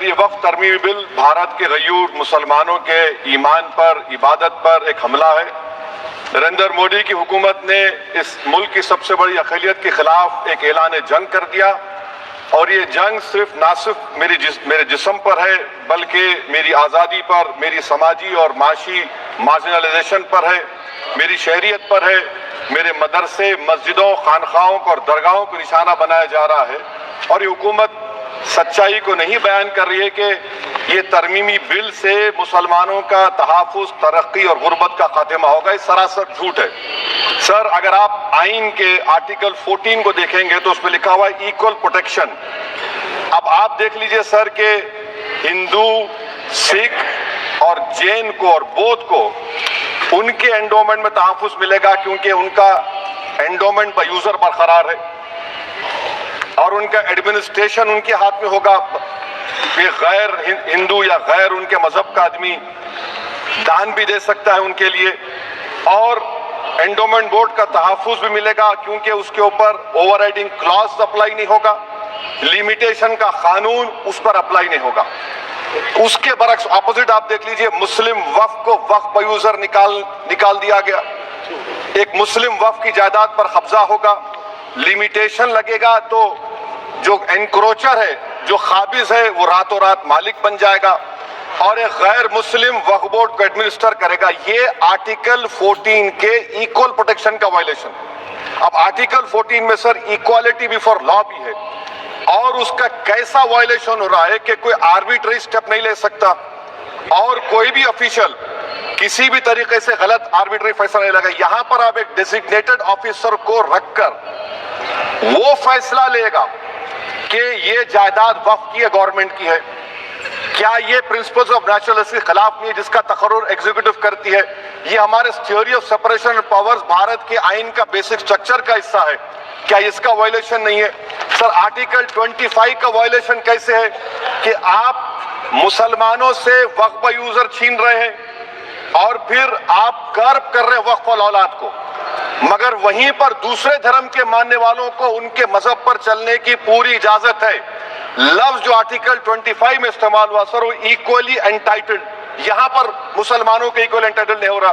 یہ وقف ترمیمی بل بھارت کے غیور مسلمانوں کے ایمان پر، عبادت پر ایک حملہ ہے۔ نریندر مودی کی حکومت نے اس ملک کی سب سے بڑی اقلیت کے خلاف ایک اعلان جنگ کر دیا، اور یہ جنگ نہ صرف میرے جسم پر ہے بلکہ میری آزادی پر، میری سماجی اور معاشی مارجنلائزیشن پر ہے، میری شہریت پر ہے، میرے مدرسے، مسجدوں، خانقاہوں اور درگاہوں کو نشانہ بنایا جا رہا ہے۔ اور یہ حکومت سچائی کو نہیں بیان کر رہی ہے کہ یہ ترمیمی بل سے مسلمانوں کا تحفظ، ترقی اور غربت کا خاتمہ ہوگا۔ یہ سراسر جھوٹ ہے۔ سر، اگر آپ آئین کے آرٹیکل 14 کو دیکھیں گے تو اس میں لکھا ہوا ہے ایکول پروٹیکشن۔ اب آپ دیکھ لیجئے سر کہ ہندو، سکھ اور جین کو اور بودھ کو ان کے انڈومنٹ میں تحفظ ملے گا کیونکہ ان کا انڈومنٹ با یوزر برقرار ہے، اور ان کا ایڈمنسٹریشن ان کے ہاتھ میں ہوگا کہ غیر ہندو یا غیر ان کے مذہب کا آدمی دان بھی دے سکتا ہے ان کے لیے، اور انڈومنٹ بورڈ کا تحفظ بھی ملے گا کیونکہ اس کے اوپر اوور رائڈنگ کلاس اپلائی نہیں ہوگا، لیمیٹیشن کا قانون اس پر اپلائی نہیں ہوگا۔ اس کے برعکس اپوزٹ آپ دیکھ لیجئے، مسلم وقف کو وقف با یوزر نکال دیا گیا۔ ایک مسلم وقف کی جائیداد پر قبضہ ہوگا، لیمیٹیشن لگے گا تو جو انکروچر ہے، جو قابض ہے، وہ راتوں رات مالک بن جائے گا، اور ایک غیر مسلم وقف بورڈ کو ایڈمنسٹر کرے گا۔ یہ آرٹیکل 14 کے ایکول پروٹیکشن کا وائلیشن۔ اب آرٹیکل 14 میں سر ایکوالٹی بیفور لا بھی ہے، اور اس کا کیسا وائلیشن ہو رہا ہے کہ کوئی آربیٹری سٹیپ نہیں لے سکتا، اور کوئی بھی افیشل کسی بھی طریقے سے غلط آربیٹری فیصلہ نہیں لگا۔ یہاں پر آپ ایک ڈیزگنیٹڈ آفیسر کو رکھ کر وہ فیصلہ لے گا کہ یہ جائیداد وقف کی ہے، گورنمنٹ کی ہے۔ کیا یہ پرنسپلز آف نیچرلسٹ کے خلاف نہیں ہے جس کا تقرر ایگزیکٹو کرتی ہے؟ یہ ہمارے theory of separation of powers Bharat کے آئین کا بیسک سٹرکچر کا حصہ ہے، کیا اس کا وائلیشن نہیں ہے؟ سر، آرٹیکل 25 کا وائلیشن کیسے ہے کہ آپ مسلمانوں سے وقف با یوزر چھین رہے ہیں اور پھر آپ کرب کر رہے ہیں وقف الاولاد کو، مگر وہیں پر دوسرے دھرم کے ماننے والوں کو ان کے مذہب پر چلنے کی پوری اجازت ہے۔ لفظ جو آرٹیکل 25 میں استعمال ہوا سر، وہ ایکولی انٹائٹلڈ، یہاں پر مسلمانوں کے ایکولی انٹائٹلڈ نہیں ہو رہا۔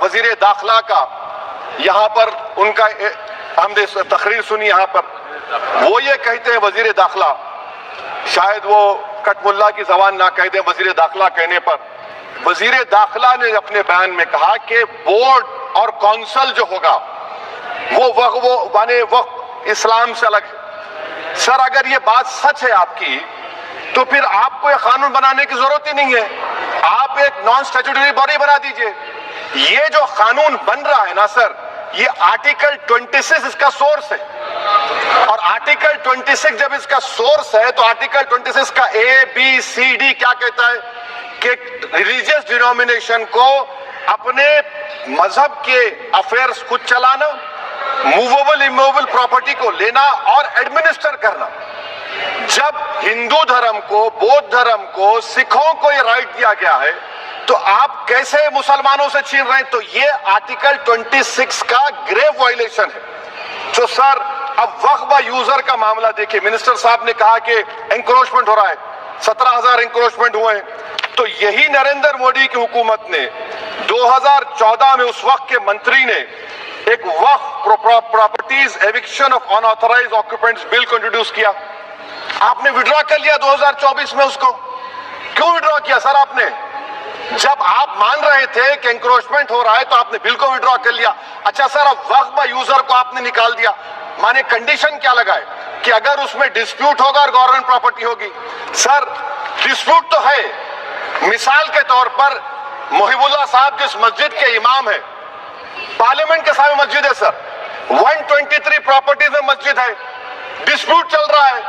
وزیر داخلہ کا یہاں پر ان کا ہم نے تقریر سنی، یہاں پر وہ یہ کہتے ہیں، وزیر داخلہ، شاید وہ کٹ ملا کی زبان نہ کہہ دیں وزیر داخلہ کہنے پر، وزیر داخلہ نے اپنے بیان میں کہا کہ بورڈ اور کونسل جو ہوگا وہ اسلام سے الگ ہے۔ سر، اگر یہ بات سچ ہے آپ کی تو پھر آپ کو یہ قانون بنانے کی ضرورت ہی نہیں ہے، آپ ایک نان اسٹیچوٹری باڈی بنا دیجئے۔ یہ جو قانون بن رہا ہے نا سر، یہ آرٹیکل 26 اس کا سورس ہے، اور آرٹیکل 26 جب اس کا سورس ہے تو آرٹیکل 26 کا ABCD کیا کہتا ہے کہ ریلیجیس ڈینومینیشن کو اپنے مذہب کے افیئرز خود چلانا، موویبل اموویبل پراپرٹی کو لینا اور ایڈمنسٹر کرنا۔ جب ہندو دھرم کو، بودھ دھرم کو، سکھوں کو یہ رائٹ دیا گیا ہے تو آپ کیسے مسلمانوں سے چھین رہے ہیں؟ تو یہ آرٹیکل 26 کا گریو وائلیشن ہے۔ تو سر، اب وقف با یوزر کا معاملہ دیکھیں، منسٹر صاحب نے کہا کہ انکروچمنٹ ہو رہا ہے، 17,000 انکروچمنٹ ہوئے ہیں، تو یہی نریندر مودی کی حکومت نے 2014 میں اس وقت کے منتری نے ایک Waqf properties eviction of unauthorised occupants bill کو انٹروڈیوس کیا۔ آپ نے وڈرا کر لیا 2024 میں اس کو۔ کیوں وڈرا کیا سر آپ نے؟ جب آپ مان رہے تھے کہ انکروچمنٹ ہو رہا ہے تو آپ نے بل کو وڈرا کر لیا۔ اچھا سر، اب وقف با یوزر کو آپ نے نکال دیا، مانے کنڈیشن کیا لگائے کہ اگر اس میں ڈسپیوٹ ہوگا اور گورنمنٹ پراپرٹی ہوگی۔ سر، ڈسپیوٹ تو ہے، مثال کے طور پر محب اللہ صاحب جس مسجد کے امام ہیں، پارلیمنٹ کے سامنے مسجد ہے سر، 123 پراپرٹیز میں مسجد ہے، ڈسپیوٹ چل رہا ہے۔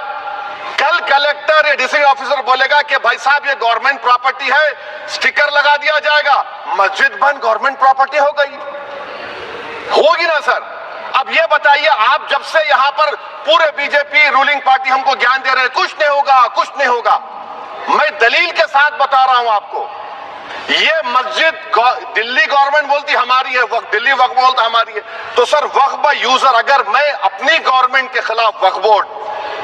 کل کلیکٹر یا ڈسٹرکٹ آفیسر بولے گا کہ بھائی صاحب یہ گورنمنٹ پراپرٹی ہے، سٹیکر لگا دیا جائے گا، مسجد بند، گورنمنٹ پراپرٹی ہو گئی، ہوگی نا سر؟ اب یہ بتائیے، آپ جب سے یہاں پر پورے بی جے پی رولنگ پارٹی ہم کو گیان دے رہے ہیں کچھ نہیں ہوگا، کچھ نہیں ہوگا، میں دلیل کے ساتھ بتا رہا ہوں آپ کو۔ یہ مسجد دلی گورنمنٹ بولتی ہماری ہے، دلی وقف بولتا ہماری ہے، تو سر وقف با یوزر، اگر میں اپنی گورنمنٹ کے خلاف وقف بورڈ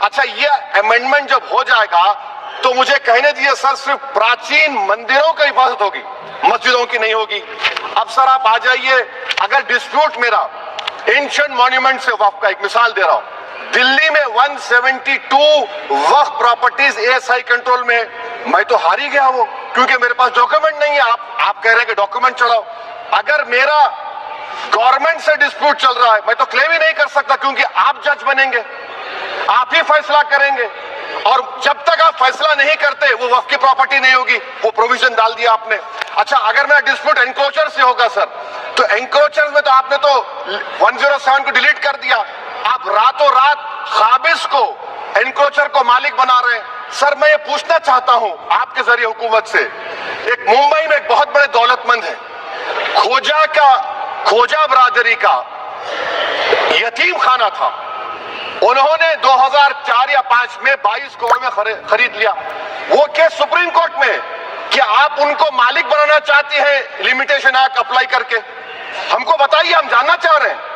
اچھا یہ امینڈمنٹ جب ہو جائے گا تو مجھے کہنے دیجیے سر، صرف پراچین مندروں کا حفاظت ہوگی، مسجدوں کی نہیں ہوگی۔ اب سر آپ آ جائیے، اگر ڈسپیوٹ میرا اینشنٹ مانیومنٹ سے وقف کا، ایک مثال دے رہا ہوں، دلی میں 172 وقف پراپرٹیز ASI کنٹرول میں، میں تو ہار ہی گیا وہ، کیونکہ میرے پاس ڈاکیومنٹ نہیں ہے۔ آپ کہہ رہے ہیں کہ ڈاکیومنٹ چڑھاؤ، اگر میرا گورنمنٹ سے ڈسپیوٹ چل رہا ہے میں تو کلیم ہی نہیں کر سکتا، کیونکہ آپ جج بنیں گے، آپ ہی فیصلہ کریں گے، اور جب تک آپ فیصلہ نہیں کرتے وہ وقف کی پراپرٹی نہیں ہوگی۔ وہ پروویژن ڈال دیا آپ نے۔ اچھا اگر میرا ڈسپیوٹ انکروچر سے ہوگا سر، تو انکروچر میں تو آپ نے تو 107 کو ڈیلیٹ کر دیا، آپ راتوں رات قابض کو، انکروچر کو مالک بنا رہے ہیں۔ سر میں یہ پوچھنا چاہتا ہوں آپ کے ذریعے حکومت سے، ایک ممبئی میں ایک بہت بڑے دولت مند ہے، کھوجا برادری کا یتیم خانہ تھا، انہوں نے 2004 یا 5 میں 22 کروڑ میں خرید لیا۔ وہ کیس سپریم کورٹ میں، کیا آپ ان کو مالک بنانا چاہتے ہیں لمیٹیشن ایکٹ اپلائی کر کے؟ ہم کو بتائیے، ہم جاننا چاہ رہے ہیں۔